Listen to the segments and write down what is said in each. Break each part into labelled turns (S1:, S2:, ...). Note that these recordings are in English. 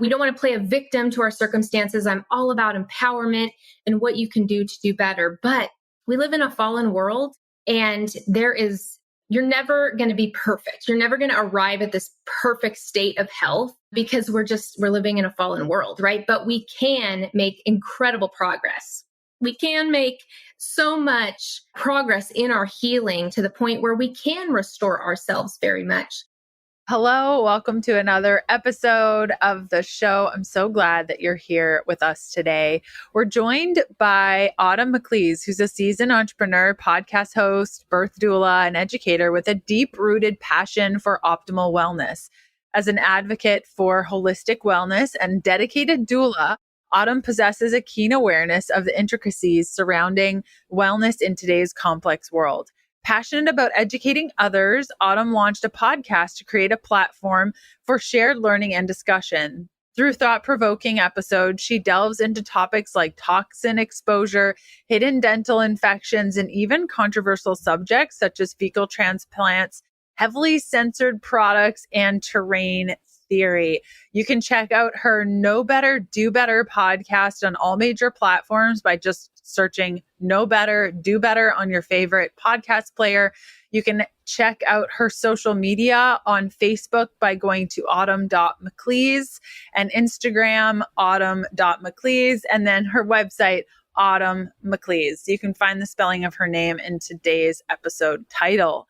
S1: We don't want to play a victim to our circumstances. I'm all about empowerment and what you can do to do better. But we live in a fallen world, and you're never going to be perfect. You're never going to arrive at this perfect state of health because we're living in a fallen world, right? But we can make incredible progress. We can make so much progress in our healing to the point where we can restore ourselves very much.
S2: Hello, welcome to another episode of the show. I'm so glad that you're here with us today. We're joined by Autumn McLeese, who's a seasoned entrepreneur, podcast host, birth doula, and educator with a deep-rooted passion for optimal wellness. As an advocate for holistic wellness and dedicated doula, Autumn possesses a keen awareness of the intricacies surrounding wellness in today's complex world. Passionate about educating others, Autumn launched a podcast to create a platform for shared learning and discussion. Through thought-provoking episodes, she delves into topics like toxin exposure, hidden dental infections, and even controversial subjects such as fecal transplants, heavily censored products, and terrain theory. You can check out her Know Better, Do Better podcast on all major platforms by just searching Know Better, Do Better on your favorite podcast player. You can check out her social media on Facebook by going to autumn.mcleese and Instagram autumn.mcleese, and then her website Autumn McLeese. You can find the spelling of her name in today's episode title.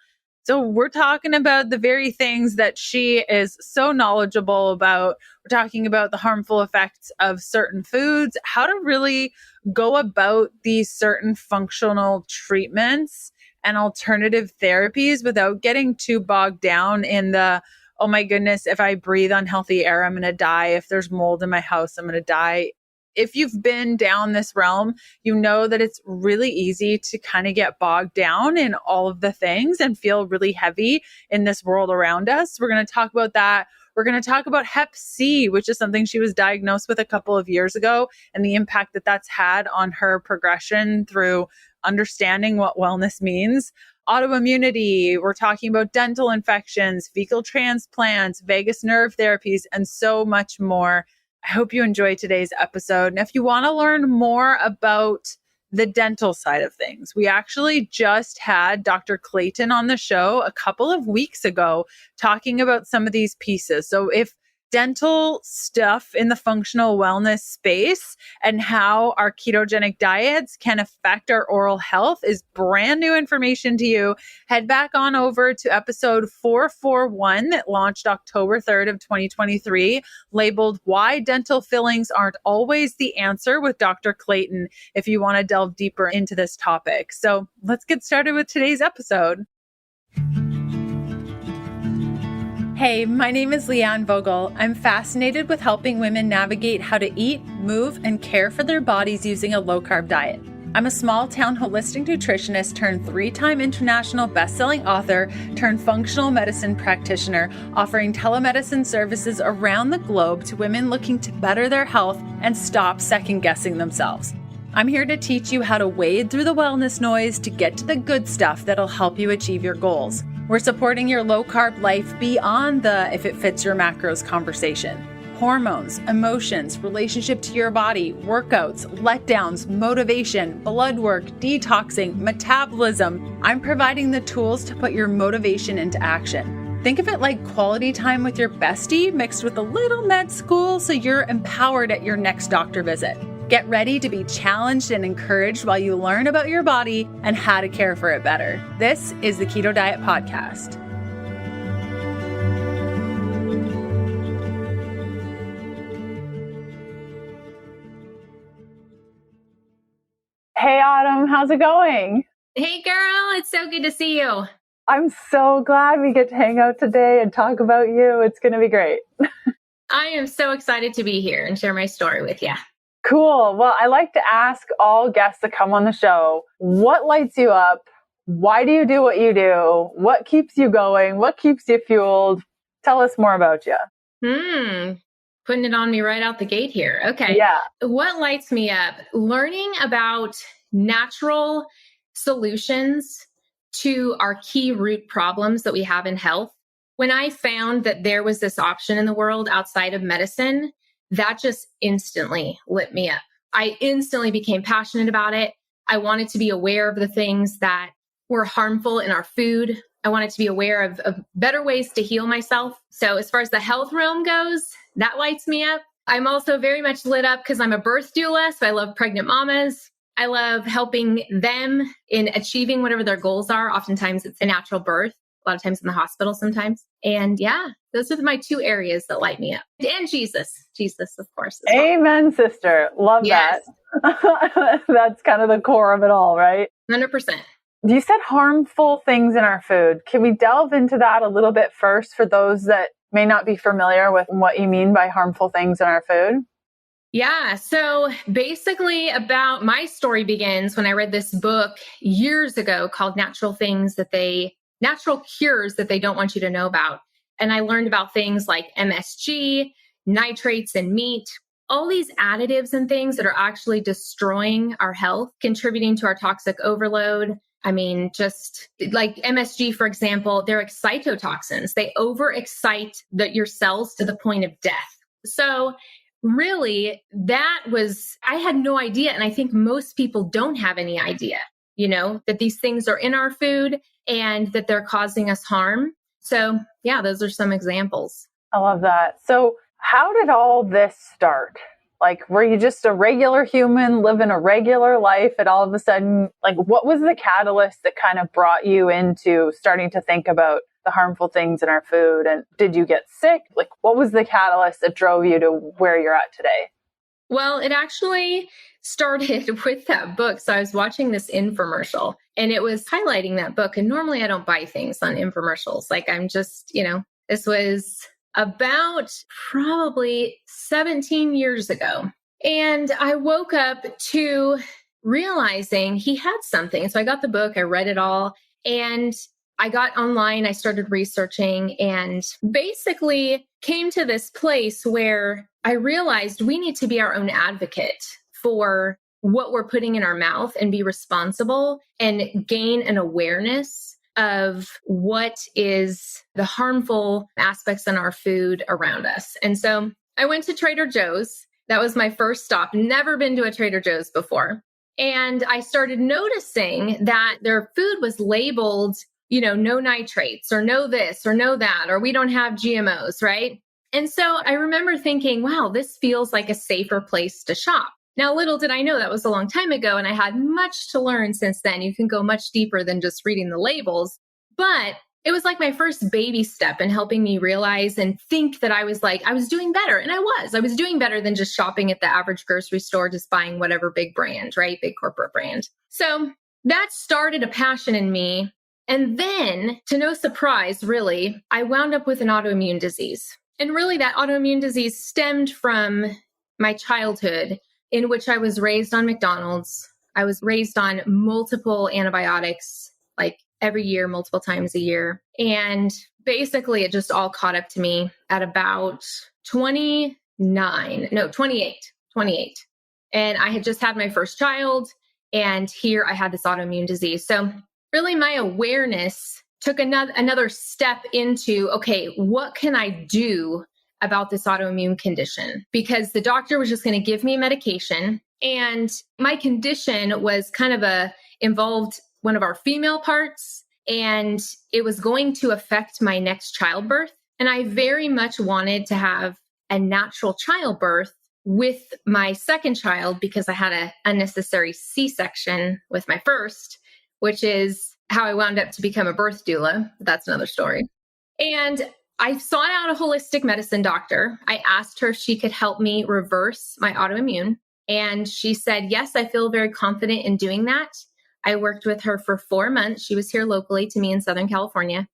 S2: So we're talking about the very things that she is so knowledgeable about. We're talking about the harmful effects of certain foods, how to really go about these certain functional treatments and alternative therapies without getting too bogged down in the, oh my goodness, if I breathe unhealthy air, I'm going to die. If there's mold in my house, I'm going to die. If you've been down this realm, you know that it's really easy to kind of get bogged down in all of the things and feel really heavy in this world around us. We're going to talk about that. We're going to talk about Hep C, which is something she was diagnosed with a couple of years ago, and the impact that that's had on her progression through understanding what wellness means. Autoimmunity, we're talking about dental infections, fecal transplants, vagus nerve therapies, and so much more. I hope you enjoy today's episode. And if you want to learn more about the dental side of things, we actually just had Dr. Clayton on the show a couple of weeks ago talking about some of these pieces. So if dental stuff in the functional wellness space and how our ketogenic diets can affect our oral health is brand new information to you, head back on over to episode 441 that launched October 3rd of 2023, labeled Why Dental Fillings Aren't Always the Answer with Dr. Clayton, if you want to delve deeper into this topic. So let's get started with today's episode. Hey, my name is Leanne Vogel. I'm fascinated with helping women navigate how to eat, move, and care for their bodies using a low-carb diet. I'm a small-town holistic nutritionist turned 3-time international best-selling author turned functional medicine practitioner, offering telemedicine services around the globe to women looking to better their health and stop second-guessing themselves. I'm here to teach you how to wade through the wellness noise to get to the good stuff that'll help you achieve your goals. We're supporting your low-carb life beyond the if it fits your macros conversation. Hormones, emotions, relationship to your body, workouts, letdowns, motivation, blood work, detoxing, metabolism. I'm providing the tools to put your motivation into action. Think of it like quality time with your bestie mixed with a little med school so you're empowered at your next doctor visit. Get ready to be challenged and encouraged while you learn about your body and how to care for it better. This is the Keto Diet Podcast. Hey, Autumn, how's it going?
S1: Hey, girl, it's so good to see you.
S2: I'm so glad we get to hang out today and talk about you. It's going to be great.
S1: I am so excited to be here and share my story with you.
S2: Cool. Well, I like to ask all guests that come on the show, what lights you up? Why do you do what you do? What keeps you going? What keeps you fueled? Tell us more about you.
S1: Putting it on me right out the gate here. Okay.
S2: Yeah.
S1: What lights me up? Learning about natural solutions to our key root problems that we have in health. When I found that there was this option in the world outside of medicine that just instantly lit me up. I instantly became passionate about it. I wanted to be aware of the things that were harmful in our food. I wanted to be aware of better ways to heal myself. So as far as the health realm goes, that lights me up. I'm also very much lit up because I'm a birth doula. So I love pregnant mamas. I love helping them in achieving whatever their goals are. Oftentimes it's a natural birth, a lot of times in the hospital sometimes. And yeah, those are my two areas that light me up. And Jesus, of course. As well.
S3: Amen, sister. Love that. That's kind of the core of it all, right?
S1: 100%.
S3: You said harmful things in our food. Can we delve into that a little bit first for those that may not be familiar with what you mean by harmful things in our food?
S1: Yeah. So basically my story begins when I read this book years ago called Natural Cures that they don't want you to know about. And I learned about things like MSG, nitrates in meat, all these additives and things that are actually destroying our health, contributing to our toxic overload. I mean, just like MSG, for example, they're excitotoxins. They overexcite your cells to the point of death. So really, I had no idea. And I think most people don't have any idea, that these things are in our food and that they're causing us harm. So yeah, those are some examples.
S3: I love that. So how did all this start? Like, were you just a regular human living a regular life and all of a sudden, like, what was the catalyst that kind of brought you into starting to think about the harmful things in our food? And did you get sick? Like, what was the catalyst that drove you to where you're at today?
S1: Well, it actually started with that book. So I was watching this infomercial and it was highlighting that book. And normally I don't buy things on infomercials. Like I'm just, this was about probably 17 years ago. And I woke up to realizing he had something. So I got the book, I read it all, and I got online, I started researching and basically came to this place where I realized we need to be our own advocate for what we're putting in our mouth and be responsible and gain an awareness of what is the harmful aspects in our food around us. And so I went to Trader Joe's. That was my first stop. Never been to a Trader Joe's before. And I started noticing that their food was labeled, no nitrates or no this or no that, or we don't have GMOs, right? And so I remember thinking, wow, this feels like a safer place to shop. Now, little did I know that was a long time ago, and I had much to learn since then. You can go much deeper than just reading the labels, but it was like my first baby step in helping me realize and think that I was doing better. And I was doing better than just shopping at the average grocery store, just buying whatever big brand, right? Big corporate brand. So that started a passion in me. And then, to no surprise, really, I wound up with an autoimmune disease. And really, that autoimmune disease stemmed from my childhood, in which I was raised on McDonald's. I was raised on multiple antibiotics, like every year, multiple times a year. And basically, it just all caught up to me at about 28. And I had just had my first child. And here I had this autoimmune disease. So really, my awareness took another step into, okay, what can I do about this autoimmune condition? Because the doctor was just going to give me medication. And my condition was kind of involved one of our female parts, and it was going to affect my next childbirth. And I very much wanted to have a natural childbirth with my second child because I had an unnecessary C-section with my first, which is how I wound up to become a birth doula. That's another story. And I sought out a holistic medicine doctor. I asked her if she could help me reverse my autoimmune. And she said, yes, I feel very confident in doing that. I worked with her for 4 months. She was here locally to me in Southern California.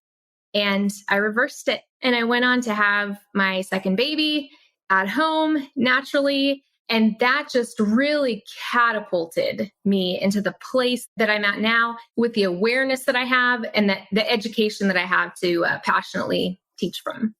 S1: And I reversed it. And I went on to have my second baby at home naturally. And that just really catapulted me into the place that I'm at now with the awareness that I have and the education that I have to passionately teach from.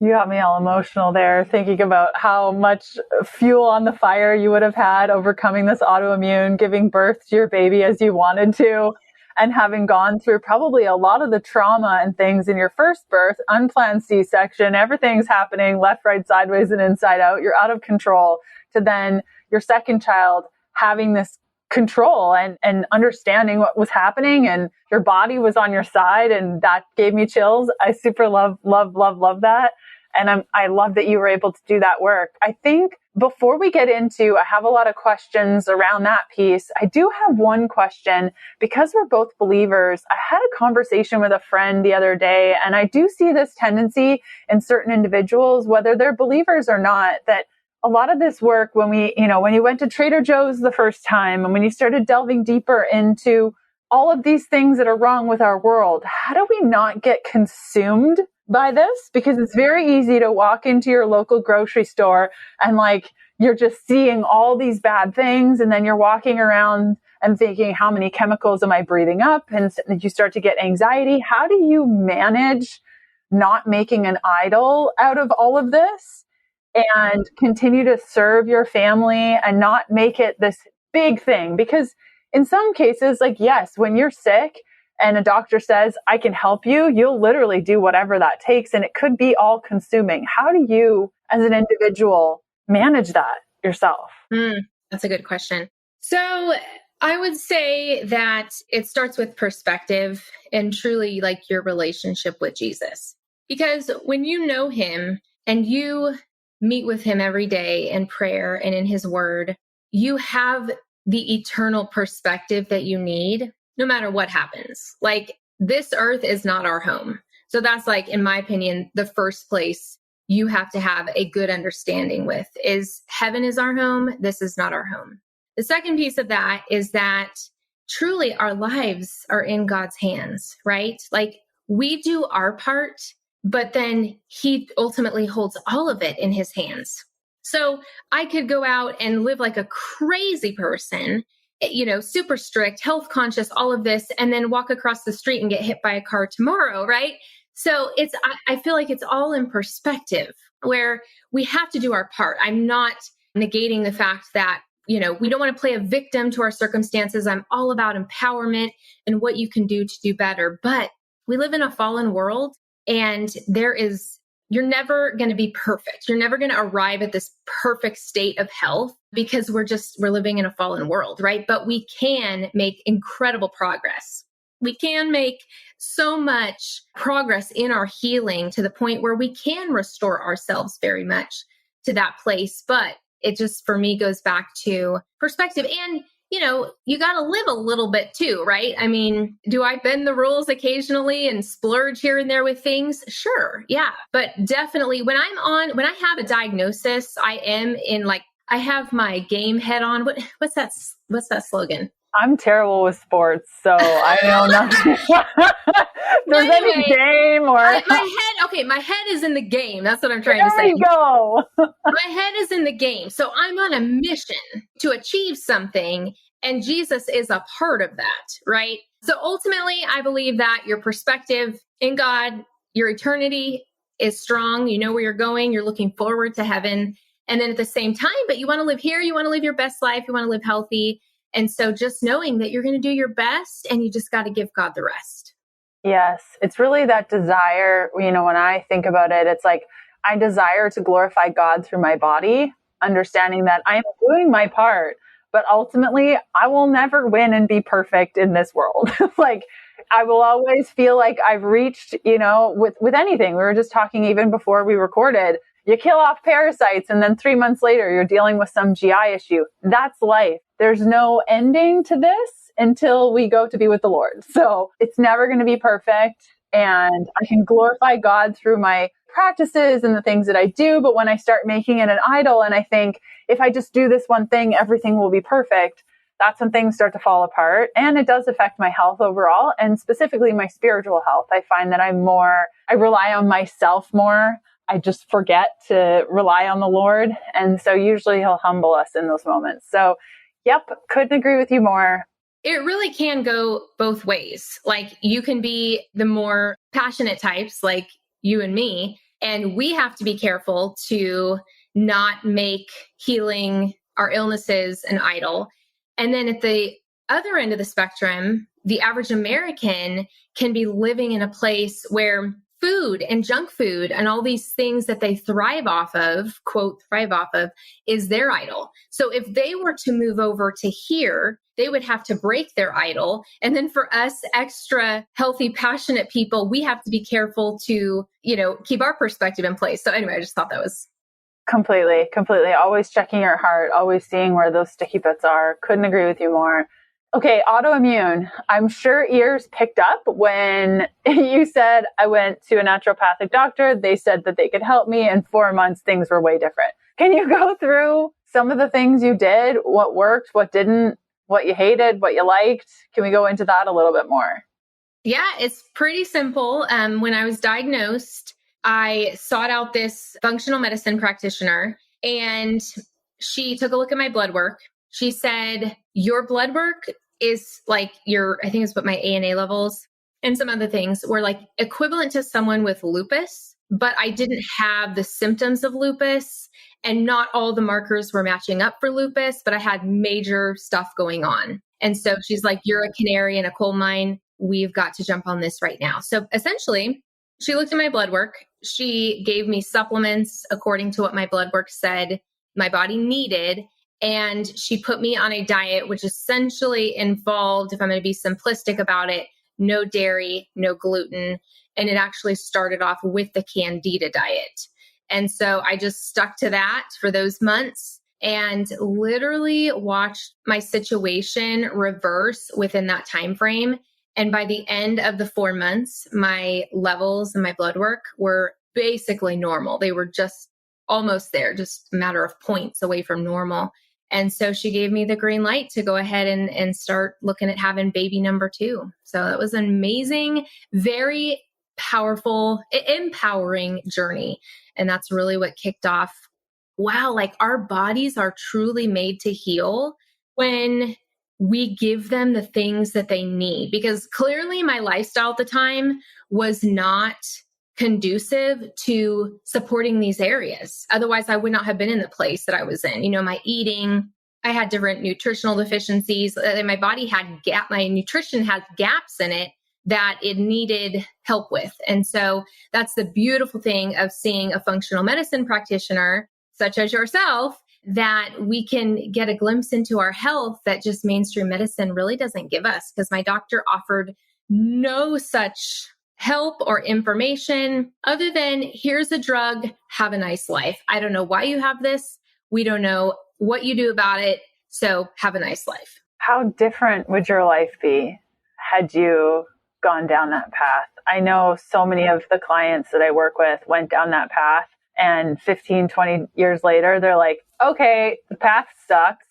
S3: You got me all emotional there, thinking about how much fuel on the fire you would have had overcoming this autoimmune, giving birth to your baby as you wanted to. and having gone through probably a lot of the trauma and things in your first birth, unplanned C-section, everything's happening left, right, sideways, and inside out. You're out of control, to then your second child having this control and understanding what was happening, and your body was on your side, and that gave me chills. I super love that. And I love that you were able to do that work. I think before we get into, I have a lot of questions around that piece. I do have one question, because we're both believers. I had a conversation with a friend the other day, and I do see this tendency in certain individuals, whether they're believers or not, that a lot of this work, when you went to Trader Joe's the first time, and when you started delving deeper into all of these things that are wrong with our world, how do we not get consumed by this? Because it's very easy to walk into your local grocery store and you're just seeing all these bad things, and then you're walking around and thinking, how many chemicals am I breathing up? And you start to get anxiety. How do you manage not making an idol out of all of this and continue to serve your family and not make it this big thing? Because in some cases, yes, when you're sick and a doctor says, I can help you, you'll literally do whatever that takes. And it could be all consuming. How do you, as an individual, manage that yourself?
S1: That's a good question. So I would say that it starts with perspective and truly your relationship with Jesus. Because when you know him and you meet with him every day in prayer and in his word, you have the eternal perspective that you need no matter what happens. This earth is not our home. So that's in my opinion, the first place you have to have a good understanding with is heaven is our home. This is not our home. The second piece of that is that truly our lives are in God's hands, right? We do our part, but then he ultimately holds all of it in his hands. So I could go out and live like a crazy person, super strict, health conscious, all of this, and then walk across the street and get hit by a car tomorrow, right? So I feel like it's all in perspective where we have to do our part. I'm not negating the fact that, we don't want to play a victim to our circumstances. I'm all about empowerment and what you can do to do better. But we live in a fallen world, and you're never going to be perfect. You're never going to arrive at this perfect state of health because we're living in a fallen world, right? But we can make incredible progress. We can make so much progress in our healing to the point where we can restore ourselves very much to that place. But it just, for me, goes back to perspective. And, you got to live a little bit too, right? I mean, do I bend the rules occasionally and splurge here and there with things? Sure. Yeah. But definitely when I have a diagnosis, I am in I have my game head on. What's that slogan?
S3: I'm terrible with sports, so I know nothing. There's any game or
S1: my head is in the game. That's what I'm trying to say.
S3: There you go.
S1: My head is in the game. So I'm on a mission to achieve something, and Jesus is a part of that, right? So ultimately, I believe that your perspective in God, your eternity is strong. You know where you're going. You're looking forward to heaven. And then at the same time, but you want to live here. You want to live your best life. You want to live healthy. And so just knowing that you're going to do your best, and you just got to give God the rest.
S3: Yes. It's really that desire. When I think about it, it's I desire to glorify God through my body, understanding that I'm doing my part, but ultimately I will never win and be perfect in this world. I will always feel like I've reached, with anything. We were just talking even before we recorded, you kill off parasites, and then 3 months later, you're dealing with some GI issue. That's life. There's no ending to this until we go to be with the Lord. So it's never going to be perfect. And I can glorify God through my practices and the things that I do. But when I start making it an idol, and I think if I just do this one thing, everything will be perfect, that's when things start to fall apart. And it does affect my health overall, and specifically my spiritual health. I find that I rely on myself more. I just forget to rely on the Lord. And so usually he'll humble us in those moments. So, yep, couldn't agree with you more.
S1: It really can go both ways. You can be the more passionate types like you and me, and we have to be careful to not make healing our illnesses an idol. And then at the other end of the spectrum, the average American can be living in a place where food and junk food and all these things that they thrive off of, quote, thrive off of, is their idol. So if they were to move over to here, they would have to break their idol. And then for us extra healthy, passionate people, we have to be careful to, keep our perspective in place. So anyway, I just thought that was
S3: completely. Always checking your heart, always seeing where those sticky bits are. Couldn't agree with you more. Okay, autoimmune. I'm sure ears picked up when you said I went to a naturopathic doctor. They said that they could help me. In 4 months, things were way different. Can you go through some of the things you did? What worked, what didn't, what you hated, what you liked? Can we go into that a little bit more?
S1: Yeah, it's pretty simple. When I was diagnosed, I sought out this functional medicine practitioner, and she took a look at my blood work. She said, your blood work is like I think it's what my ANA levels and some other things were like equivalent to someone with lupus, but I didn't have the symptoms of lupus and not all the markers were matching up for lupus, but I had major stuff going on. And so she's like, you're a canary in a coal mine. We've got to jump on this right now. So essentially, she looked at my blood work. She gave me supplements according to what my blood work said my body needed. And she put me on a diet, which essentially involved, if I'm going to be simplistic about it, no dairy, no gluten. And it actually started off with the Candida diet. And so I just stuck to that for those months and literally watched my situation reverse within that time frame. And by the end of the 4 months, my levels and my blood work were basically normal. They were just almost there, just a matter of points away from normal. And so she gave me the green light to go ahead and start looking at having baby number 2. So that was an amazing, very powerful, empowering journey. And that's really what kicked off. Wow, like our bodies are truly made to heal when we give them the things that they need. Because clearly my lifestyle at the time was not conducive to supporting these areas. Otherwise, I would not have been in the place that I was in. My eating, I had different nutritional deficiencies. My body had my nutrition had gaps in it that it needed help with. And so that's the beautiful thing of seeing a functional medicine practitioner, such as yourself, that we can get a glimpse into our health that just mainstream medicine really doesn't give us, because my doctor offered no such help or information other than here's a drug, have a nice life. I don't know why you have this. We don't know what you do about it. So have a nice life.
S3: How different would your life be had you gone down that path? I know so many of the clients that I work with went down that path, and 15, 20 years later, they're like, okay, the path sucks.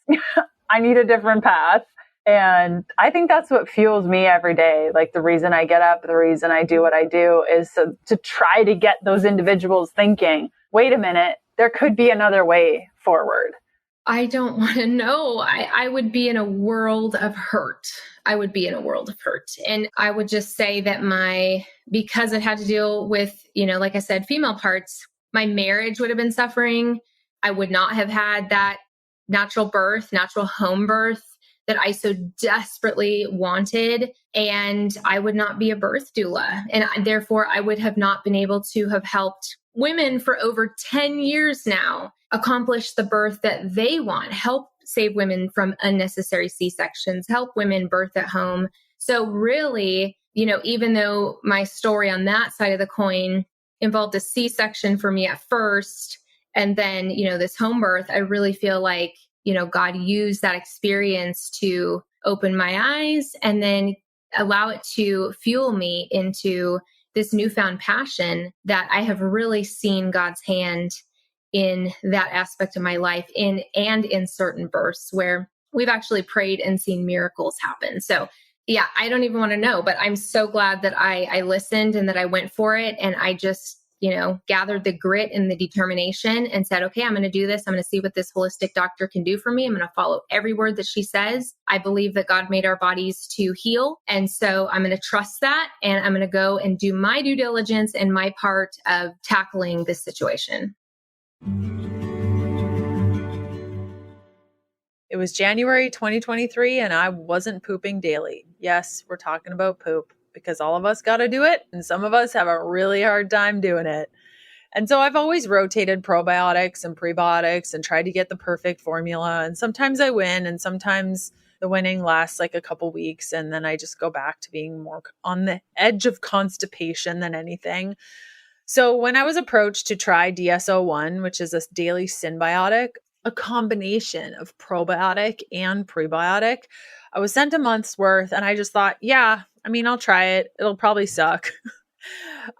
S3: I need a different path. And I think that's what fuels me every day. Like the reason I get up, the reason I do what I do is to try to get those individuals thinking, wait a minute, there could be another way forward.
S1: I don't want to know. I would be in a world of hurt. And I would just say that because it had to deal with, like I said, female parts, my marriage would have been suffering. I would not have had that natural home birth that I so desperately wanted. And I would not be a birth doula. And therefore, I would have not been able to have helped women for over 10 years now accomplish the birth that they want, help save women from unnecessary C-sections, help women birth at home. So really, even though my story on that side of the coin involved a C-section for me at first, and then, this home birth, I really feel like, God used that experience to open my eyes and then allow it to fuel me into this newfound passion that I have really seen God's hand in that aspect of my life in certain births where we've actually prayed and seen miracles happen. So yeah, I don't even want to know, but I'm so glad that I listened and that I went for it. And I just, gathered the grit and the determination and said, okay, I'm going to do this. I'm going to see what this holistic doctor can do for me. I'm going to follow every word that she says. I believe that God made our bodies to heal. And so I'm going to trust that. And I'm going to go and do my due diligence and my part of tackling this situation.
S2: It was January 2023 and I wasn't pooping daily. Yes, we're talking about poop because all of us got to do it and some of us have a really hard time doing it. And so I've always rotated probiotics and prebiotics and tried to get the perfect formula. And sometimes I win and sometimes the winning lasts like a couple weeks. And then I just go back to being more on the edge of constipation than anything. So when I was approached to try DS-01, which is a daily synbiotic, a combination of probiotic and prebiotic, I was sent a month's worth and I just thought, I'll try it. It'll probably suck.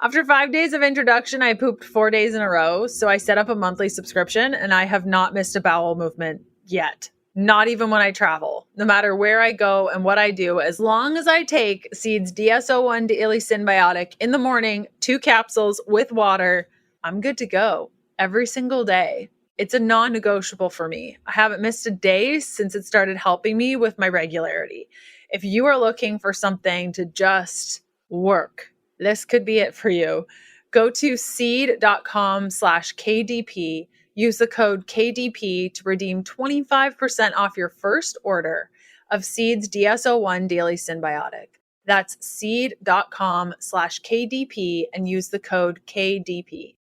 S2: After 5 days of introduction, I pooped 4 days in a row. So I set up a monthly subscription and I have not missed a bowel movement yet. Not even when I travel, no matter where I go and what I do, as long as I take Seed's DS-01 Daily Synbiotic in the morning, 2 capsules with water, I'm good to go every single day. It's a non-negotiable for me. I haven't missed a day since it started helping me with my regularity. If you are looking for something to just work, this could be it for you. Go to seed.com/KDP. Use the code KDP to redeem 25% off your first order of Seed's DS-01 Daily Synbiotic. That's seed.com/KDP and use the code KDP.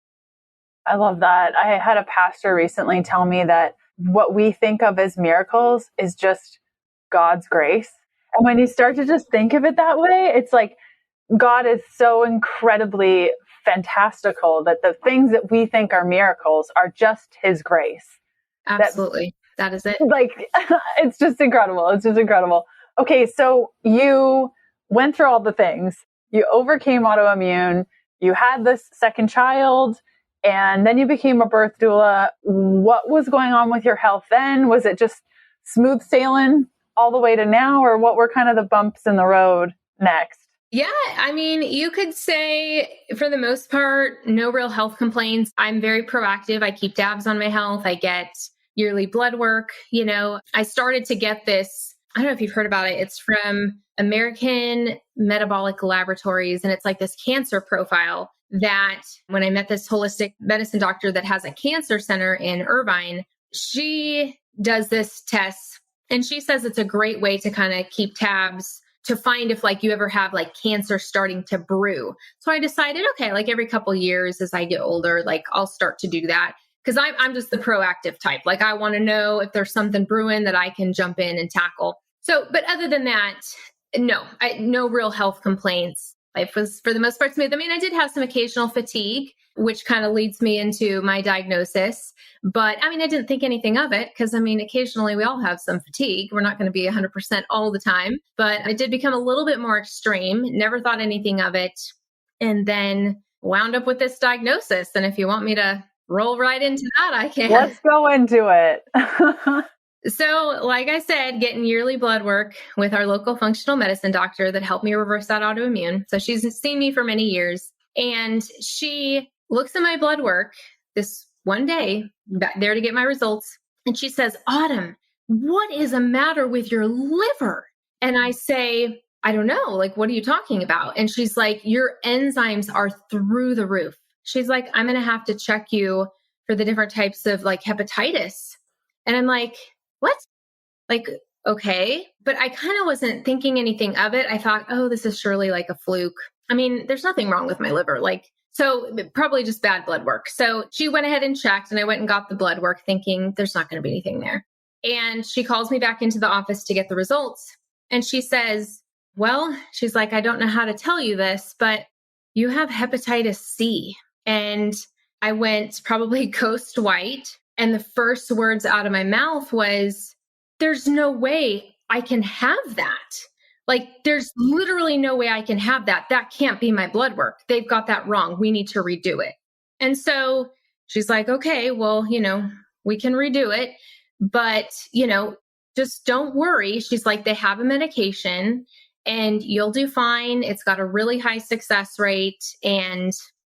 S3: I love that. I had a pastor recently tell me that what we think of as miracles is just God's grace. And when you start to just think of it that way, it's like God is so incredibly fantastical that the things that we think are miracles are just his grace.
S1: Absolutely. That is it.
S3: Like, it's just incredible. It's just incredible. Okay. So you went through all the things, you overcame autoimmune, you had this second child, and then you became a birth doula. What was going on with your health then? Was it just smooth sailing all the way to now, or what were kind of the bumps in the road next?
S1: Yeah, I mean, you could say for the most part, no real health complaints. I'm very proactive. I keep tabs on my health. I get yearly blood work. I started to get this, I don't know if you've heard about it. It's from American Metabolic Laboratories. And it's like this cancer profile that when I met this holistic medicine doctor that has a cancer center in Irvine, she does this test and she says it's a great way to kind of keep tabs to find if you ever have cancer starting to brew. So I decided, okay, every couple of years as I get older, I'll start to do that because I'm just the proactive type. I want to know if there's something brewing that I can jump in and tackle. So, but other than that, no real health complaints. Life was for the most part smooth. I mean, I did have some occasional fatigue, which kind of leads me into my diagnosis. But I didn't think anything of it because occasionally we all have some fatigue. We're not going to be 100% all the time, but it did become a little bit more extreme. Never thought anything of it. And then wound up with this diagnosis. And if you want me to roll right into that, I can.
S3: Let's go into it.
S1: So, like I said, getting yearly blood work with our local functional medicine doctor that helped me reverse that autoimmune. So she's seen me for many years. And she looks at my blood work this one day, there to get my results. And she says, Autumn, what is the matter with your liver? And I say, I don't know. What are you talking about? And she's like, your enzymes are through the roof. She's like, I'm going to have to check you for the different types of hepatitis. And I'm like, what? Okay. But I kind of wasn't thinking anything of it. I thought, oh, this is surely a fluke. There's nothing wrong with my liver. So probably just bad blood work. So she went ahead and checked and I went and got the blood work thinking there's not going to be anything there. And she calls me back into the office to get the results. And she says, well, she's like, I don't know how to tell you this, but you have hepatitis C. And I went probably ghost white. And the first words out of my mouth was, there's no way I can have that. There's literally no way I can have that. That can't be my blood work. They've got that wrong. We need to redo it. And so she's like, okay, well, we can redo it, but, just don't worry. She's like, they have a medication and you'll do fine. It's got a really high success rate and,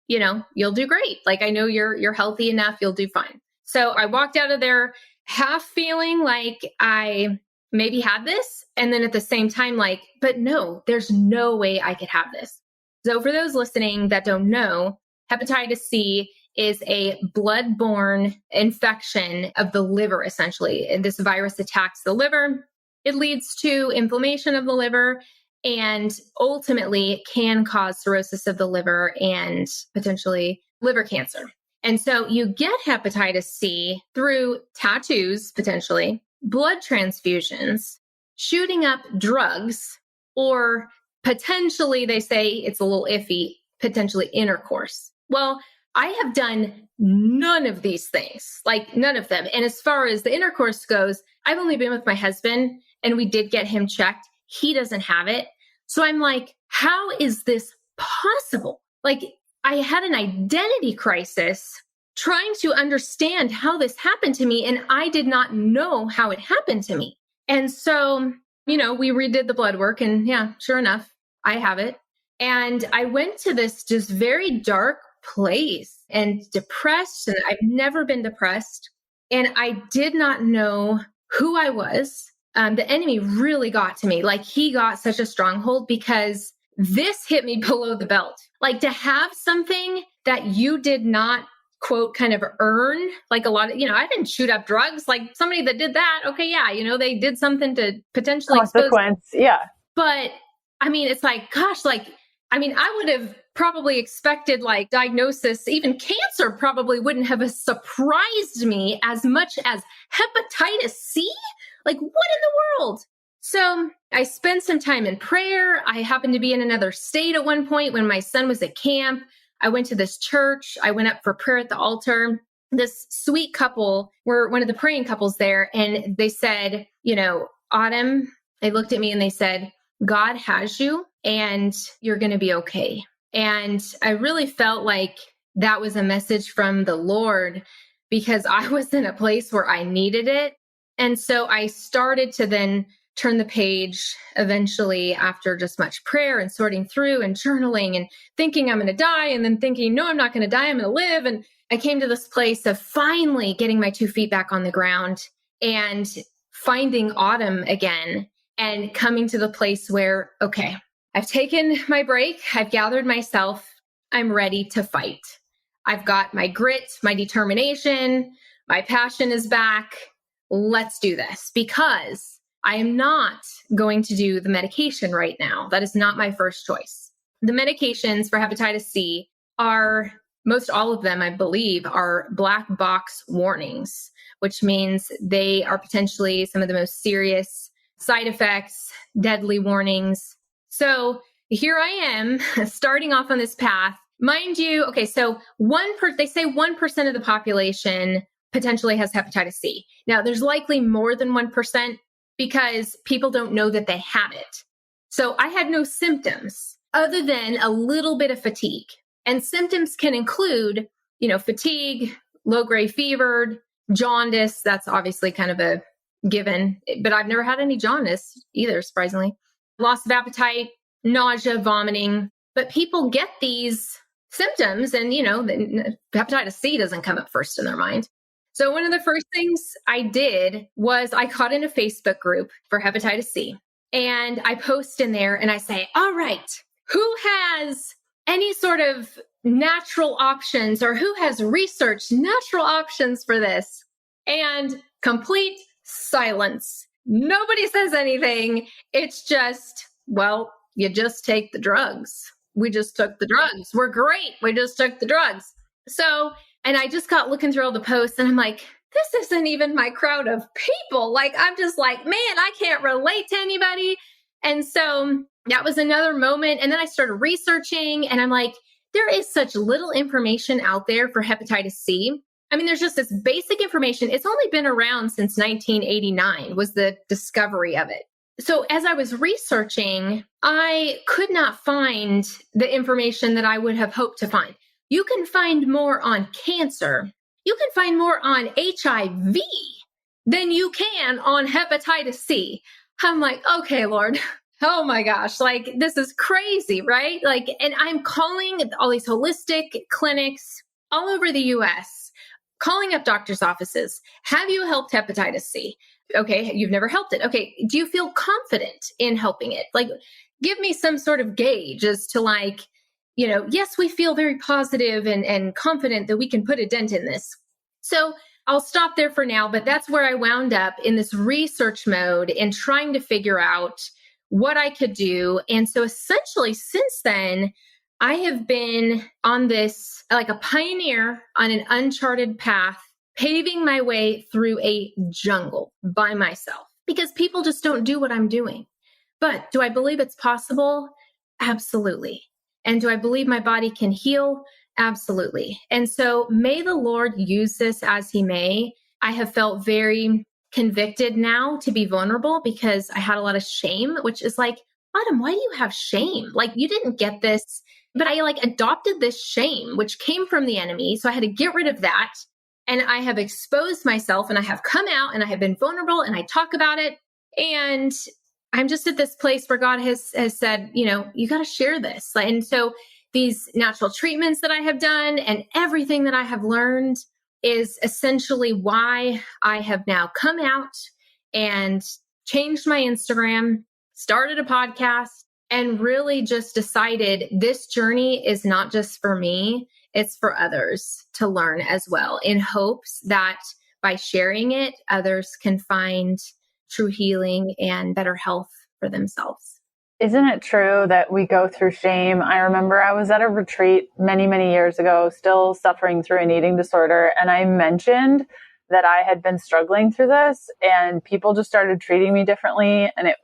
S1: you'll do great. I know you're healthy enough. You'll do fine. So I walked out of there half feeling like I maybe had this. And then at the same time, but no, there's no way I could have this. So for those listening that don't know, hepatitis C is a blood-borne infection of the liver, essentially. And this virus attacks the liver. It leads to inflammation of the liver and ultimately can cause cirrhosis of the liver and potentially liver cancer. And so you get hepatitis C through tattoos, potentially, blood transfusions, shooting up drugs, or potentially, they say it's a little iffy, potentially intercourse. Well, I have done none of these things, like none of them. And as far as the intercourse goes, I've only been with my husband and we did get him checked. He doesn't have it. So I'm like, how is this possible? Like, I had an identity crisis trying to understand how this happened to me. And I did not know how it happened to me. And so, we redid the blood work and yeah, sure enough, I have it. And I went to this just very dark place and depressed. And I've never been depressed. And I did not know who I was. The enemy really got to me. Like, he got such a stronghold because this hit me below the belt. Like, to have something that you did not, quote, kind of earn, like a lot of, I didn't shoot up drugs. Like, somebody that did that, okay, yeah, they did something to potentially
S3: consequence, yeah.
S1: But I mean, it's like, gosh, I would have probably expected like diagnosis, even cancer probably wouldn't have surprised me as much as hepatitis C. Like, what in the world? So I spent some time in prayer. I happened to be in another state at one point when my son was at camp. I went to this church. I went up for prayer at the altar. This sweet couple were one of the praying couples there. And they said, Autumn, they looked at me and they said, God has you and you're going to be okay. And I really felt like that was a message from the Lord because I was in a place where I needed it. And so I started to then turn the page eventually after just much prayer and sorting through and journaling and thinking I'm going to die and then thinking, no, I'm not going to die. I'm going to live. And I came to this place of finally getting my 2 feet back on the ground and finding Autumn again and coming to the place where, okay, I've taken my break. I've gathered myself. I'm ready to fight. I've got my grit, my determination, my passion is back. Let's do this because I am not going to do the medication right now. That is not my first choice. The medications for hepatitis C are, most all of them, I believe, are black box warnings, which means they are potentially some of the most serious side effects, deadly warnings. So here I am starting off on this path. Mind you, okay, so they say 1% of the population potentially has hepatitis C. Now, there's likely more than 1% because people don't know that they have it. So I had no symptoms other than a little bit of fatigue. And symptoms can include, fatigue, low-grade fever, jaundice. That's obviously kind of a given, but I've never had any jaundice either, surprisingly. Loss of appetite, nausea, vomiting. But people get these symptoms and, hepatitis C doesn't come up first in their mind. So one of the first things I did was I caught in a Facebook group for hepatitis C. And I post in there and I say, all right, who has any sort of natural options or who has researched natural options for this? And complete silence. Nobody says anything. It's just, well, you just take the drugs. We just took the drugs. We're great. We just took the drugs. So, and I just got looking through all the posts and I'm like, this isn't even my crowd of people. Like, I'm just like, man, I can't relate to anybody. And so that was another moment. And then I started researching and I'm like, there is such little information out there for hepatitis C. I mean, there's just this basic information. It's only been around since 1989 was the discovery of it. So as I was researching, I could not find the information that I would have hoped to find. You can find more on cancer. You can find more on HIV than you can on hepatitis C. I'm like, okay, Lord, oh my gosh, like this is crazy, right? Like, and I'm calling all these holistic clinics all over the US, calling up doctors' offices. Have you helped hepatitis C? Okay, you've never helped it. Okay, do you feel confident in helping it? Like, give me some sort of gauge as to like, yes, we feel very positive and confident that we can put a dent in this. So I'll stop there for now, but that's where I wound up in this research mode and trying to figure out what I could do. And so essentially since then, I have been on this, like a pioneer on an uncharted path, paving my way through a jungle by myself because people just don't do what I'm doing. But do I believe it's possible? Absolutely. And do I believe my body can heal? Absolutely. And so may the Lord use this as he may. I have felt very convicted now to be vulnerable because I had a lot of shame, which is like, Autumn, why do you have shame? Like you didn't get this, but I adopted this shame, which came from the enemy. So I had to get rid of that. And I have exposed myself and I have come out and I have been vulnerable and I talk about it. And I'm just at this place where God has said, you got to share this. And so these natural treatments that I have done and everything that I have learned is essentially why I have now come out and changed my Instagram, started a podcast, and really just decided this journey is not just for me, it's for others to learn as well, in hopes that by sharing it, others can find true healing and better health for themselves.
S3: Isn't it true that we go through shame? I remember I was at a retreat many, many years ago, still suffering through an eating disorder. And I mentioned that I had been struggling through this and people just started treating me differently. And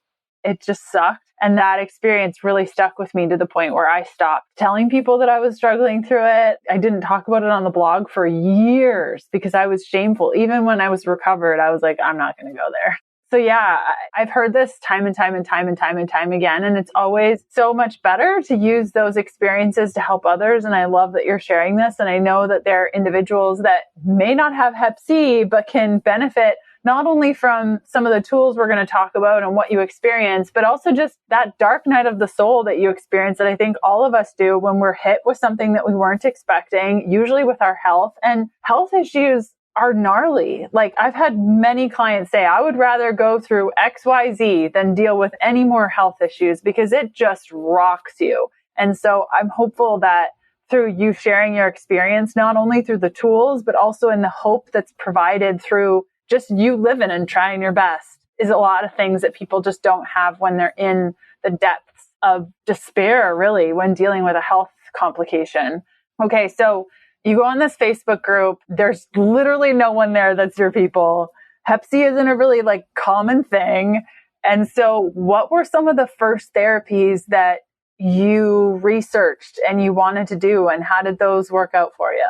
S3: it just sucked. And that experience really stuck with me to the point where I stopped telling people that I was struggling through it. I didn't talk about it on the blog for years because I was shameful. Even when I was recovered, I was like, I'm not going to go there. So yeah, I've heard this time and time again. And it's always so much better to use those experiences to help others. And I love that you're sharing this. And I know that there are individuals that may not have Hep C, but can benefit not only from some of the tools we're going to talk about and what you experience, but also just that dark night of the soul that you experience that I think all of us do when we're hit with something that we weren't expecting, usually with our health. And health issues are gnarly. Like I've had many clients say, I would rather go through XYZ than deal with any more health issues because it just rocks you. And so I'm hopeful that through you sharing your experience, not only through the tools, but also in the hope that's provided through just you living and trying your best, is a lot of things that people just don't have when they're in the depths of despair, really, when dealing with a health complication. Okay, so you go on this Facebook group, there's literally no one there that's your people. Hep C isn't a really common thing. And so what were some of the first therapies that you researched and you wanted to do, and how did those work out for you?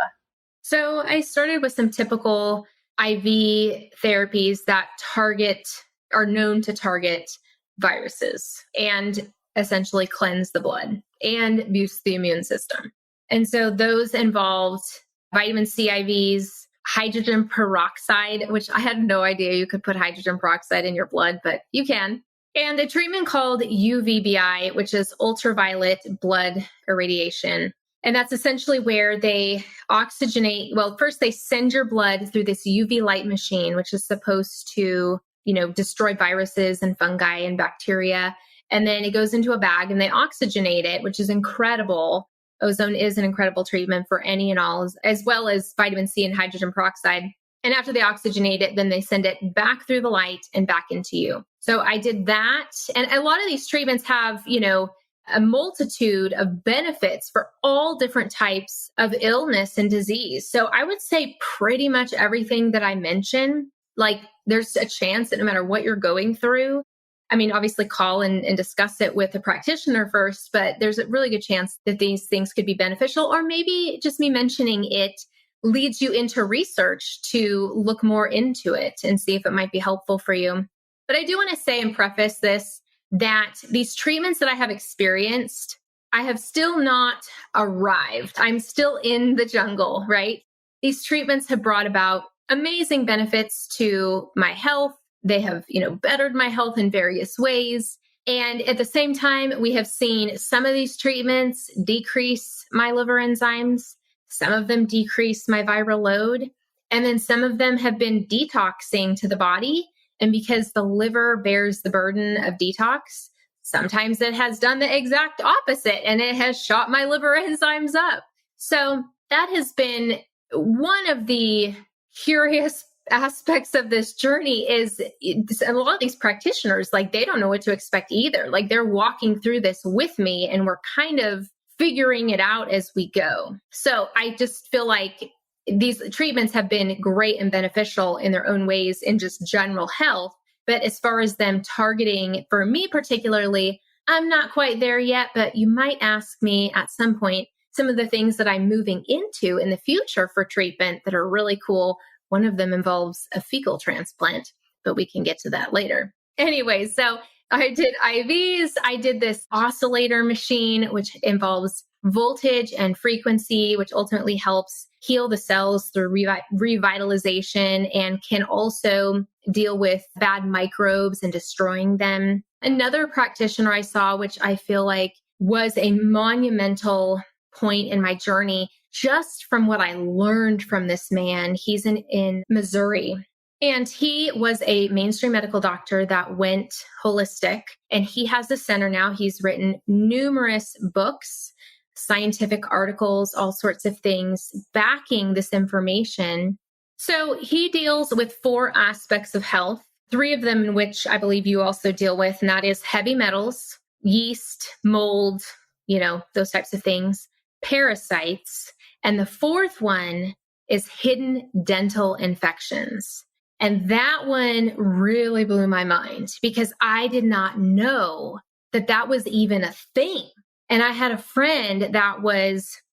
S1: So I started with some typical IV therapies that are known to target viruses and essentially cleanse the blood and boost the immune system. And so those involved vitamin C IVs, hydrogen peroxide, which I had no idea you could put hydrogen peroxide in your blood, but you can. And a treatment called UVBI, which is ultraviolet blood irradiation. And that's essentially where they oxygenate. Well, first they send your blood through this UV light machine, which is supposed to, destroy viruses and fungi and bacteria. And then it goes into a bag and they oxygenate it, which is incredible. Ozone is an incredible treatment for any and all, as well as vitamin C and hydrogen peroxide. And after they oxygenate it, then they send it back through the light and back into you. So I did that. And a lot of these treatments have, a multitude of benefits for all different types of illness and disease. So I would say pretty much everything that I mentioned, there's a chance that no matter what you're going through, obviously call and discuss it with a practitioner first, but there's a really good chance that these things could be beneficial, or maybe just me mentioning it leads you into research to look more into it and see if it might be helpful for you. But I do want to say and preface this, that these treatments that I have experienced, I have still not arrived. I'm still in the jungle, right? These treatments have brought about amazing benefits to my health. They have, bettered my health in various ways. And at the same time, we have seen some of these treatments decrease my liver enzymes. Some of them decrease my viral load. And then some of them have been detoxing to the body. And because the liver bears the burden of detox, sometimes it has done the exact opposite and it has shot my liver enzymes up. So that has been one of the curious aspects of this journey. Is a lot of these practitioners, like, they don't know what to expect either. Like, they're walking through this with me and we're kind of figuring it out as we go. So I just feel like these treatments have been great and beneficial in their own ways in just general health. But as far as them targeting, for me particularly, I'm not quite there yet, but you might ask me at some point some of the things that I'm moving into in the future for treatment that are really cool. One of them involves a fecal transplant, but we can get to that later. Anyway, so I did IVs. I did this oscillator machine, which involves voltage and frequency, which ultimately helps heal the cells through revitalization and can also deal with bad microbes and destroying them. Another practitioner I saw, which I feel like was a monumental point in my journey, just from what I learned from this man. He's in Missouri, and he was a mainstream medical doctor that went holistic, and he has a center now. He's written numerous books, scientific articles, all sorts of things backing this information. So he deals with 4 aspects of health, 3 of them in which I believe you also deal with, and that is heavy metals, yeast, mold, those types of things, parasites, and the 4th one is hidden dental infections. And that one really blew my mind because I did not know that that was even a thing. And I had a friend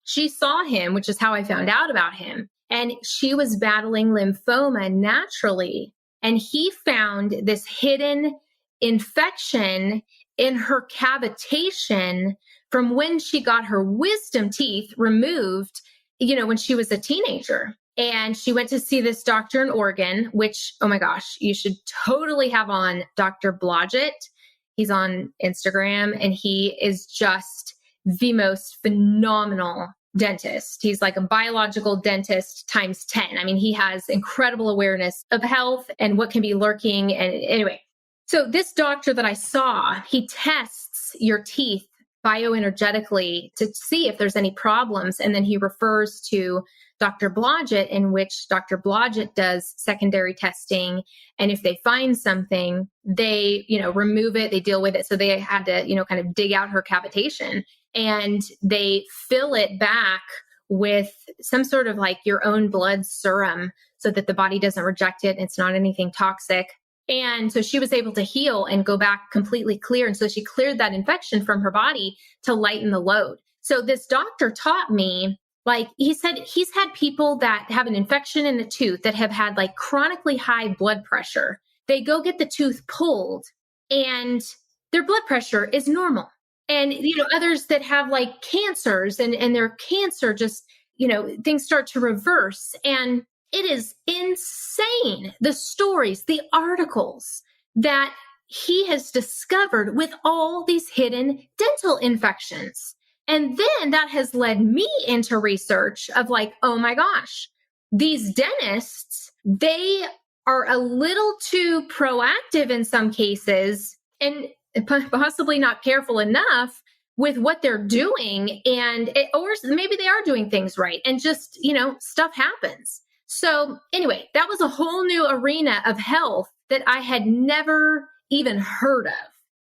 S1: she saw him, which is how I found out about him. And she was battling lymphoma naturally. And he found this hidden infection in her cavitation from when she got her wisdom teeth removed, when she was a teenager. And she went to see this doctor in Oregon, which, oh my gosh, you should totally have on Dr. Blodgett. He's on Instagram and he is just the most phenomenal dentist. He's like a biological dentist times 10. I mean, he has incredible awareness of health and what can be lurking. And anyway, so this doctor that I saw, he tests your teeth bioenergetically to see if there's any problems. And then he refers to Dr. Blodgett, in which Dr. Blodgett does secondary testing. And if they find something, they, remove it, they deal with it. So they had to, kind of dig out her cavitation and they fill it back with some sort of like your own blood serum so that the body doesn't reject it. It's not anything toxic. And so she was able to heal and go back completely clear. And so she cleared that infection from her body to lighten the load. So this doctor taught me, like he said, he's had people that have an infection in the tooth that have had like chronically high blood pressure. They go get the tooth pulled and their blood pressure is normal. And, others that have like cancers and their cancer just, things start to reverse. And it is insane, the stories, the articles that he has discovered with all these hidden dental infections. And then that has led me into research of like, oh my gosh, these dentists, they are a little too proactive in some cases and possibly not careful enough with what they're doing. Or maybe they are doing things right and just, stuff happens. So anyway, that was a whole new arena of health that I had never even heard of.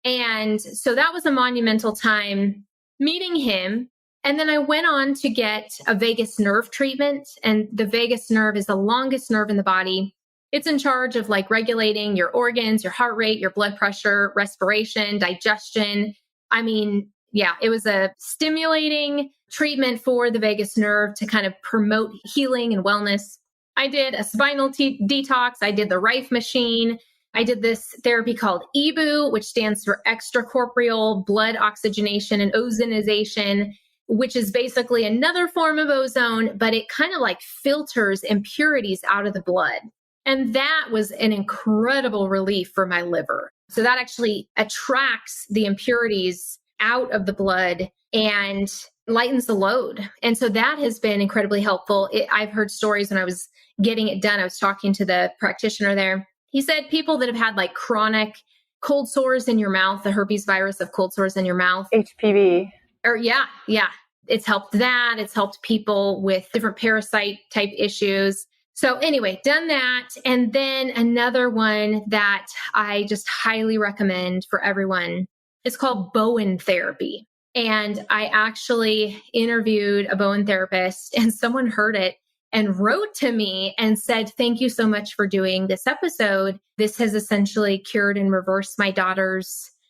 S1: And so that was a monumental time meeting him. And then I went on to get a vagus nerve treatment. And the vagus nerve is the longest nerve in the body. It's in charge of like regulating your organs, your heart rate, your blood pressure, respiration, digestion. I mean, yeah, it was a stimulating treatment for the vagus nerve to kind of promote healing and wellness. I did a spinal detox. I did the Rife machine. I did this therapy called EBOO, which stands for extracorporeal blood oxygenation and ozonization, which is basically another form of ozone, but it kind of like filters impurities out of the blood. And that was an incredible relief for my liver. So that actually attracts the impurities out of the blood and lightens the load. And so that has been incredibly helpful. I've heard stories when I was getting it done. I was talking to the practitioner there. He said people that have had like chronic cold sores in your mouth, the herpes virus of cold sores in your mouth.
S3: HPV.
S1: Or yeah. It's helped that. It's helped people with different parasite type issues. So anyway, done that. And then another one that I just highly recommend for everyone is called Bowen therapy. And I actually interviewed a Bowen therapist, and someone heard it and wrote to me and said, "Thank you so much for doing this episode. This has essentially cured and reversed my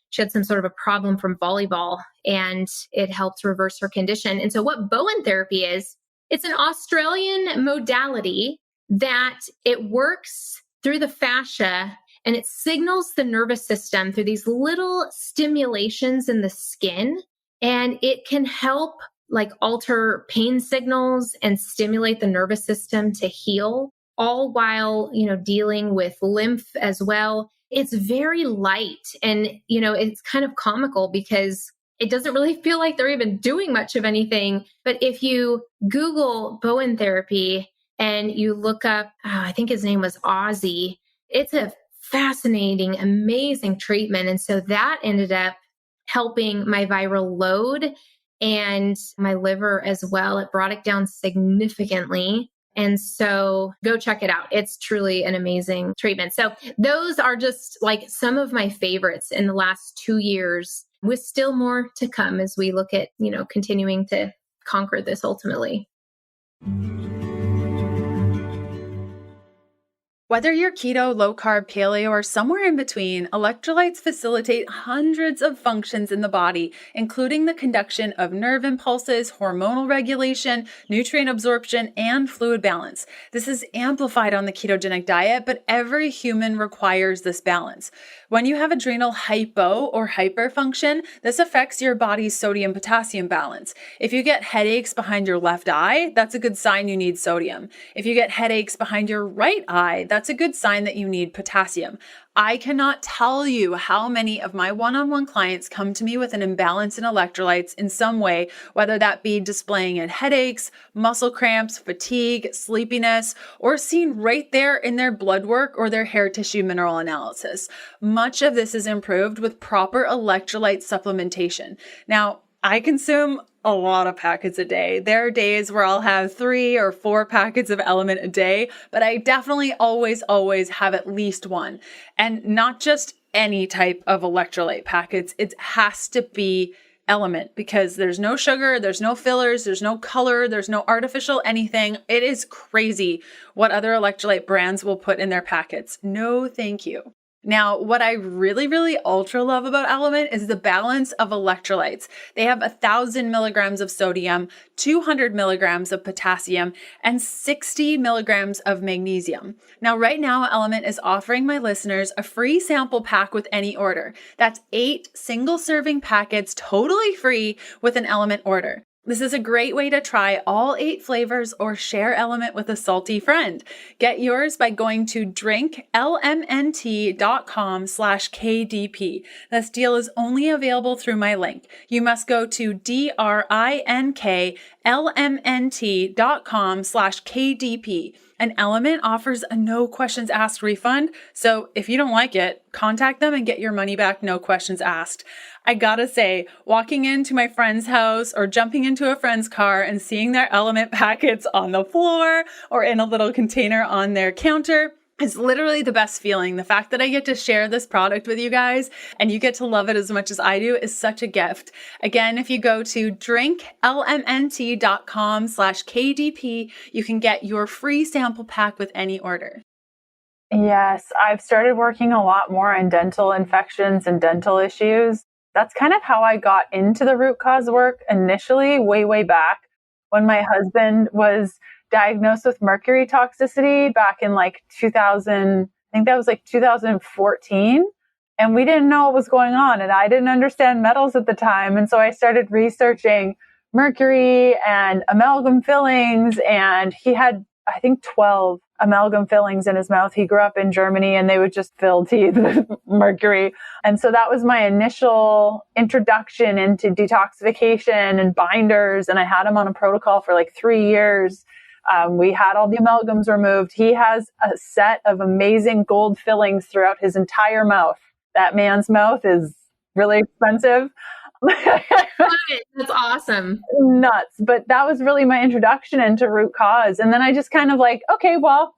S1: she had some sort of a problem from volleyball, and it helped reverse her condition." And so what Bowen therapy is, it's an Australian modality that it works through the fascia, and it signals the nervous system through these little stimulations in the skin. And it can help like alter pain signals and stimulate the nervous system to heal, all while, dealing with lymph as well. It's very light, and, it's kind of comical because it doesn't really feel like they're even doing much of anything. But if you Google Bowen therapy and you look up, I think his name was Ozzy, it's a fascinating, amazing treatment. And so that ended up helping my viral load and my liver as well. It brought it down significantly. And so go check it out. It's truly an amazing treatment. So those are just like some of my favorites in the last 2 years, with still more to come as we look at, continuing to conquer this ultimately.
S2: Whether you're keto, low carb, paleo, or somewhere in between, electrolytes facilitate hundreds of functions in the body, including the conduction of nerve impulses, hormonal regulation, nutrient absorption, and fluid balance. This is amplified on the ketogenic diet, but every human requires this balance. When you have adrenal hypo or hyperfunction, this affects your body's sodium-potassium balance. If you get headaches behind your left eye, that's a good sign you need sodium. If you get headaches behind your right eye, that's a good sign that you need potassium. I cannot tell you how many of my one-on-one clients come to me with an imbalance in electrolytes in some way, whether that be displaying in headaches, muscle cramps, fatigue, sleepiness, or seen right there in their blood work or their hair tissue mineral analysis. Much of this is improved with proper electrolyte supplementation. Now, I consume a lot of packets a day. There are days where I'll have 3 or 4 packets of Element a day, but I definitely always have at least one. And not just any type of electrolyte packets. It has to be Element, because there's no sugar, there's no fillers, there's no color, there's no artificial anything. It is crazy what other electrolyte brands will put in their packets. No, thank you. Now, what I really ultra love about Element is the balance of electrolytes. They have 1,000 milligrams of sodium, 200 milligrams of potassium, and 60 milligrams of magnesium. Now, right now, Element is offering my listeners a free sample pack with any order. That's 8 single serving packets totally free with an Element order. This is a great way to try all 8 flavors or share Element with a salty friend. Get yours by going to drinklmnt.com/KDP. This deal is only available through my link. You must go to drinklmnt.com/KDP. And Element offers a no questions asked refund. So if you don't like it, contact them and get your money back, no questions asked. I gotta say, walking into my friend's house or jumping into a friend's car and seeing their Element packets on the floor or in a little container on their counter is literally the best feeling. The fact that I get to share this product with you guys and you get to love it as much as I do is such a gift. Again, if you go to drinklmnt.com/KDP, you can get your free sample pack with any order.
S3: Yes, I've started working a lot more on dental infections and dental issues. That's kind of how I got into the root cause work initially, way back when my husband was diagnosed with mercury toxicity back in like 2000, I think that was like 2014. And we didn't know what was going on. And I didn't understand metals at the time. And so I started researching mercury and amalgam fillings. And he had, I think, 12 amalgam fillings in his mouth. He grew up in Germany and they would just fill teeth with mercury. And so that was my initial introduction into detoxification and binders. And I had him on a protocol for like 3 years. We had all the amalgams removed. He has a set of amazing gold fillings throughout his entire mouth. that man's mouth is really expensive.
S1: That's awesome.
S3: Nuts. But that was really my introduction into root cause. And then I just kind of like, okay, well,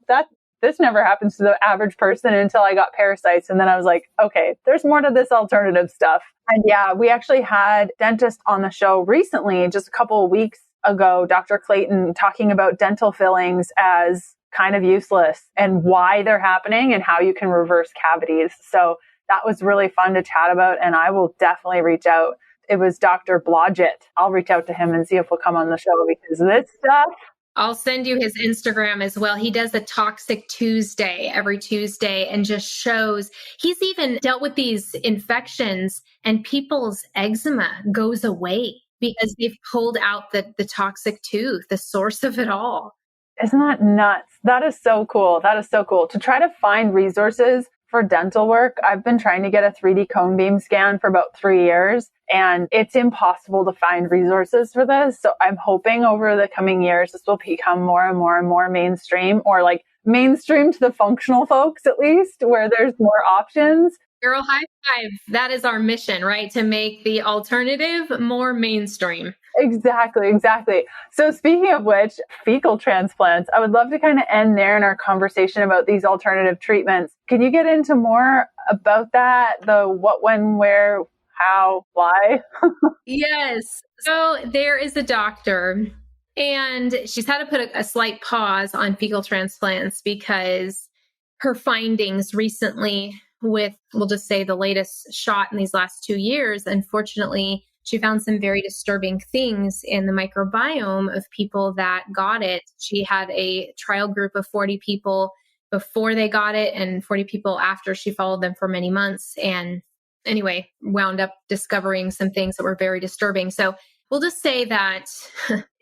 S3: this never happens to the average person until I got parasites. And then I was like, okay, there's more to this alternative stuff. And yeah, we actually had a dentist on the show recently, just a couple of weeks ago, Dr. Clayton, talking about dental fillings as kind of useless and why they're happening and how you can reverse cavities. So that was really fun to chat about. And I will definitely reach out. It was Dr. Blodgett. I'll reach out to him and see if he'll come on the show, because this stuff.
S1: I'll send you his Instagram as well. He does a Toxic Tuesday every Tuesday and just shows he's even dealt with these infections and people's eczema goes away because they've pulled out the toxic tooth, the source of it all.
S3: Isn't that nuts? That is so cool. That is so cool. To try to find resources for dental work, I've been trying to get a 3D cone beam scan for about 3 years, and it's impossible to find resources for this. So I'm hoping over the coming years, this will become more and more and more mainstream, or like mainstream to the functional folks, at least, where there's more options.
S1: Girl, high five. That is our mission, right? To make the alternative more mainstream.
S3: Exactly. So speaking of which, fecal transplants, I would love to kind of end there in our conversation about these alternative treatments. Can you get into more about that? The what, when, where, how, why?
S1: Yes. So there is a doctor, and she's had to put a slight pause on fecal transplants because her findings recently with, we'll just say, the latest shot in these last 2 years, unfortunately, she found some very disturbing things in the microbiome of people that got it. She had a trial group of 40 people before they got it and 40 people after. She followed them for many months. And anyway, wound up discovering some things that were very disturbing. So we'll just say that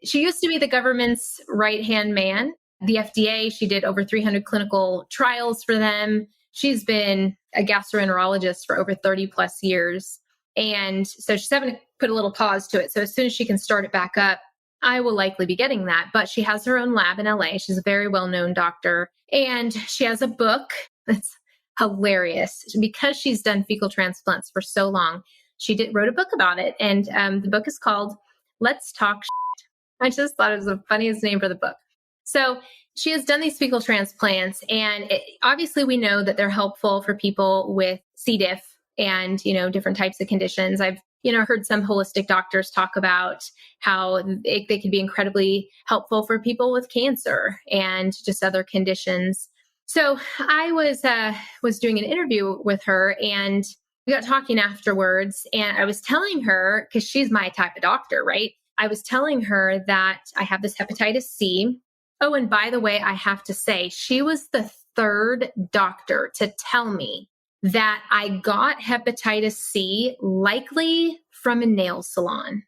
S1: she used to be the government's right-hand man. The FDA, she did over 300 clinical trials for them. She's been a gastroenterologist for over 30 plus years. And so she's having to put a little pause to it. So as soon as she can start it back up, I will likely be getting that. But she has her own lab in LA. She's a very well-known doctor. And she has a book that's hilarious. Because she's done fecal transplants for so long, she wrote a book about it. And the book is called Let's Talk Shit. I just thought it was the funniest name for the book. So she has done these fecal transplants. And obviously we know that they're helpful for people with C. diff and, different types of conditions. I've, heard some holistic doctors talk about how they can be incredibly helpful for people with cancer and just other conditions. So I was doing an interview with her, and we got talking afterwards, and I was telling her, because she's my type of doctor, right? I was telling her that I have this hepatitis C. Oh, and by the way, I have to say, she was the third doctor to tell me that I got hepatitis C likely from a nail salon.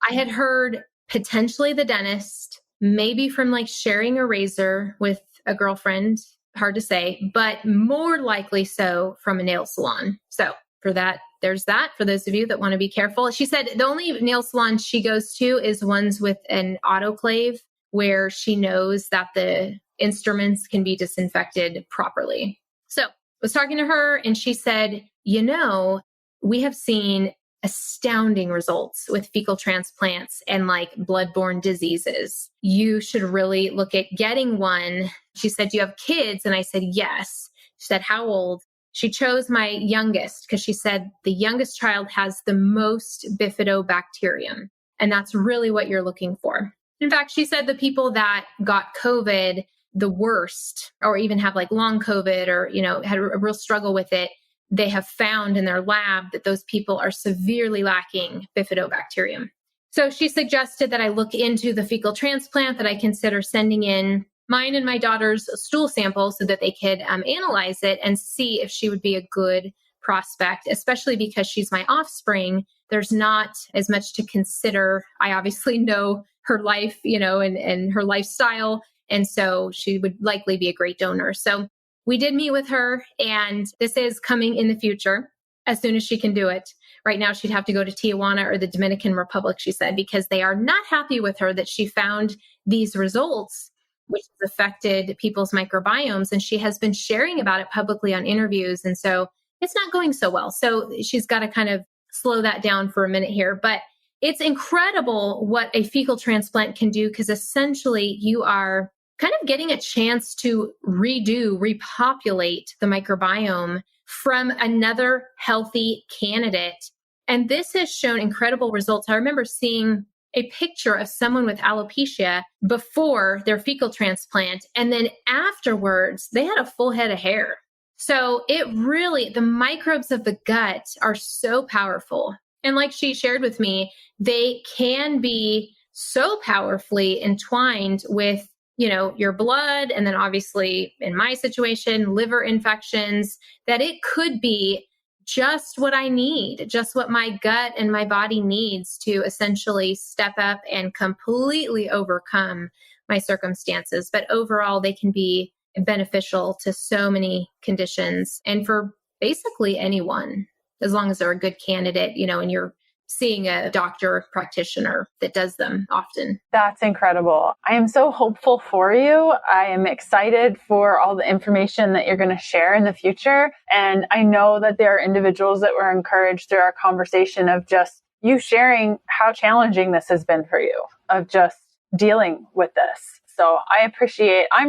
S1: I had heard potentially the dentist, maybe from like sharing a razor with a girlfriend, hard to say, but more likely so from a nail salon. So for that, there's that for those of you that want to be careful. She said the only nail salon she goes to is ones with an autoclave where she knows that the instruments can be disinfected properly. So I was talking to her and she said, we have seen astounding results with fecal transplants and like bloodborne diseases. You should really look at getting one. She said, do you have kids? And I said, yes. She said, how old? She chose my youngest because she said the youngest child has the most bifidobacterium. And that's really what you're looking for. In fact, she said the people that got COVID the worst, or even have like long COVID or, had a real struggle with it, they have found in their lab that those people are severely lacking bifidobacterium. So she suggested that I look into the fecal transplant, that I consider sending in mine and my daughter's stool sample so that they could analyze it and see if she would be a good prospect, especially because she's my offspring. There's not as much to consider. I obviously know her life, and her lifestyle. And so she would likely be a great donor. So we did meet with her, and this is coming in the future as soon as she can do it. Right now, she'd have to go to Tijuana or the Dominican Republic, she said, because they are not happy with her that she found these results, which has affected people's microbiomes. And she has been sharing about it publicly on interviews. And so it's not going so well. So she's got to kind of slow that down for a minute here. But it's incredible what a fecal transplant can do, because essentially you are kind of getting a chance to repopulate the microbiome from another healthy candidate. And this has shown incredible results. I remember seeing a picture of someone with alopecia before their fecal transplant, and then afterwards, they had a full head of hair. So the microbes of the gut are so powerful. And like she shared with me, they can be so powerfully entwined with, your blood. And then obviously in my situation, liver infections, that it could be just what I need, just what my gut and my body needs to essentially step up and completely overcome my circumstances. But overall, they can be beneficial to so many conditions and for basically anyone, as long as they're a good candidate, and you're seeing a doctor practitioner that does them often.
S3: That's incredible. I am so hopeful for you. I am excited for all the information that you're going to share in the future. And I know that there are individuals that were encouraged through our conversation of just you sharing how challenging this has been for you, of just dealing with this. So I'm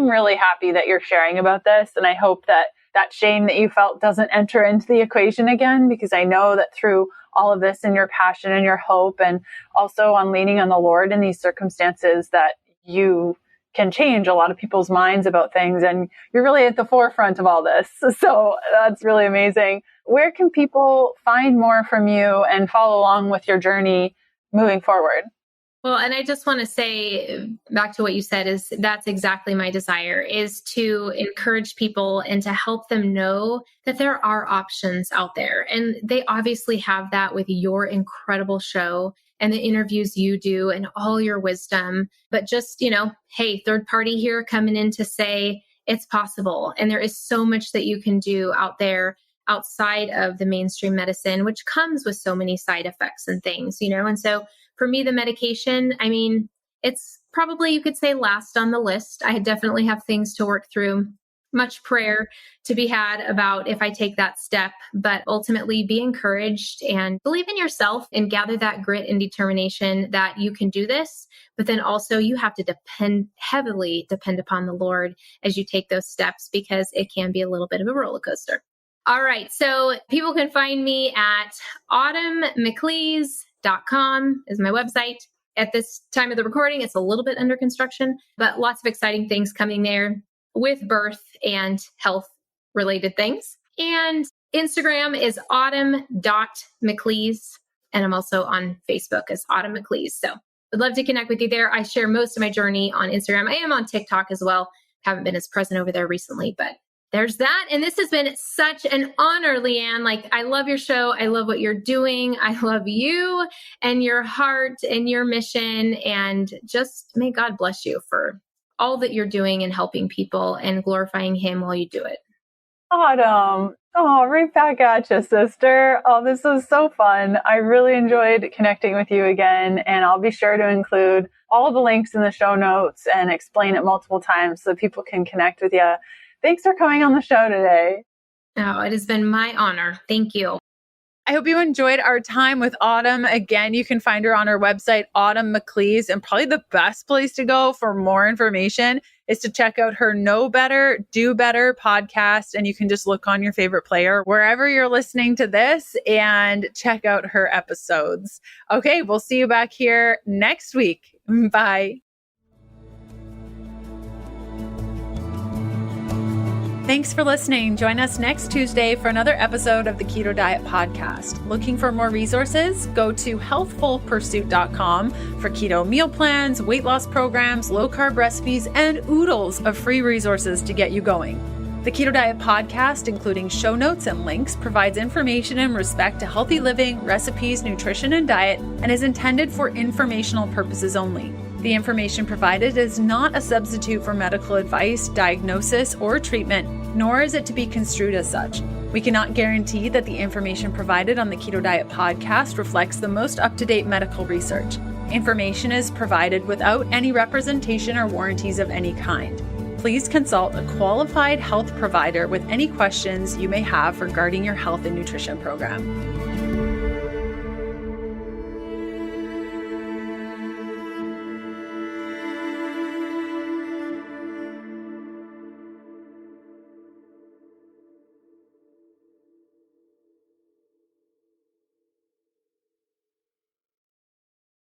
S3: really happy that you're sharing about this. And I hope that shame that you felt doesn't enter into the equation again, because I know that through all of this and your passion and your hope, and also on leaning on the Lord in these circumstances, that you can change a lot of people's minds about things. And you're really at the forefront of all this. So that's really amazing. Where can people find more from you and follow along with your journey moving forward?
S1: Well, and I just want to say back to what you said, is that's exactly my desire, is to encourage people and to help them know that there are options out there. And they obviously have that with your incredible show and the interviews you do and all your wisdom. But just, hey, third party here coming in to say it's possible. And there is so much that you can do out there outside of the mainstream medicine, which comes with so many side effects and things, and so for me, the medication, it's probably, you could say, last on the list. I definitely have things to work through, much prayer to be had about if I take that step, but ultimately be encouraged and believe in yourself and gather that grit and determination that you can do this. But then also you have to heavily depend upon the Lord as you take those steps, because it can be a little bit of a roller coaster. All right. So people can find me at autumnmcleese.com is my website. At this time of the recording, it's a little bit under construction, but lots of exciting things coming there with birth and health related things. And Instagram is autumn.mcleese. And I'm also on Facebook as Autumn McLeese. So I'd love to connect with you there. I share most of my journey on Instagram. I am on TikTok as well. Haven't been as present over there recently, but there's that. And this has been such an honor, Leanne. I love your show. I love what you're doing. I love you and your heart and your mission. And just may God bless you for all that you're doing and helping people and glorifying Him while you do it.
S3: Autumn. Oh, right back at you, sister. Oh, this was so fun. I really enjoyed connecting with you again. And I'll be sure to include all the links in the show notes and explain it multiple times so people can connect with you. Thanks for coming on the show today.
S1: Oh, it has been my honor. Thank you.
S2: I hope you enjoyed our time with Autumn. Again, you can find her on her website, Autumn McLeese, and probably the best place to go for more information is to check out her Know Better, Do Better podcast. And you can just look on your favorite player, wherever you're listening to this, and check out her episodes. Okay, we'll see you back here next week. Bye. Thanks for listening. Join us next Tuesday for another episode of the Keto Diet Podcast. Looking for more resources? Go to healthfulpursuit.com for keto meal plans, weight loss programs, low-carb recipes, and oodles of free resources to get you going. The Keto Diet Podcast, including show notes and links, provides information in respect to healthy living, recipes, nutrition, and diet, and is intended for informational purposes only. The information provided is not a substitute for medical advice, diagnosis, or treatment, nor is it to be construed as such. We cannot guarantee that the information provided on the Keto Diet Podcast reflects the most up-to-date medical research. Information is provided without any representation or warranties of any kind. please consult a qualified health provider with any questions you may have regarding your health and nutrition program.